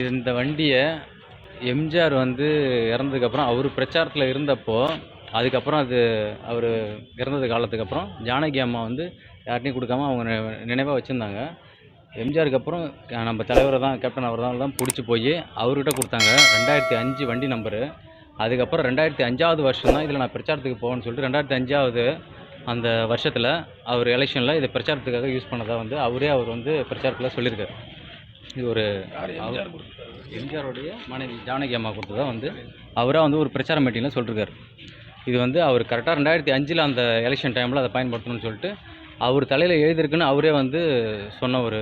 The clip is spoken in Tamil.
இந்த வண்டியை எம்ஜிஆர் வந்து இறந்ததுக்கப்புறம் அவர் பிரச்சாரத்தில் இருந்தப்போ, அதுக்கப்புறம் அது அவர் இறந்தது காலத்துக்கு அப்புறம் ஜானகி அம்மா வந்து யார்ட்டையும் கொடுக்காம அவங்க நினைவாக வச்சுருந்தாங்க. எம்ஜிஆருக்கு அப்புறம் நம்ம தலைவரை தான் கேப்டன் அவர் தான் பிடிச்சி போய் அவர்கிட்ட கொடுத்தாங்க. 2005 வண்டி நம்பரு. அதுக்கப்புறம் 2005வது வருஷம் தான் இதில் நான் பிரச்சாரத்துக்கு போவேன்னு சொல்லிட்டு 2005வது அந்த வருஷத்தில் அவர் எலெக்ஷனில் இதை பிரச்சாரத்துக்காக யூஸ் பண்ணதாக வந்து அவர் வந்து பிரச்சாரத்தில் சொல்லியிருக்காரு. இது ஒரு எம்ஜிஆருடைய மனைவி ஜானகி அம்மா கொடுத்ததா வந்து அவராக வந்து ஒரு பிரச்சார மீட்டிங்கில் சொல்லியிருக்காரு. இது வந்து அவர் கரெக்டாக 2005 அந்த எலெக்ஷன் டைமில் அதை பயன்படுத்தணும்னு சொல்லிட்டு அவர் தலையில் எழுதியிருக்குன்னு அவரே வந்து சொன்ன ஒரு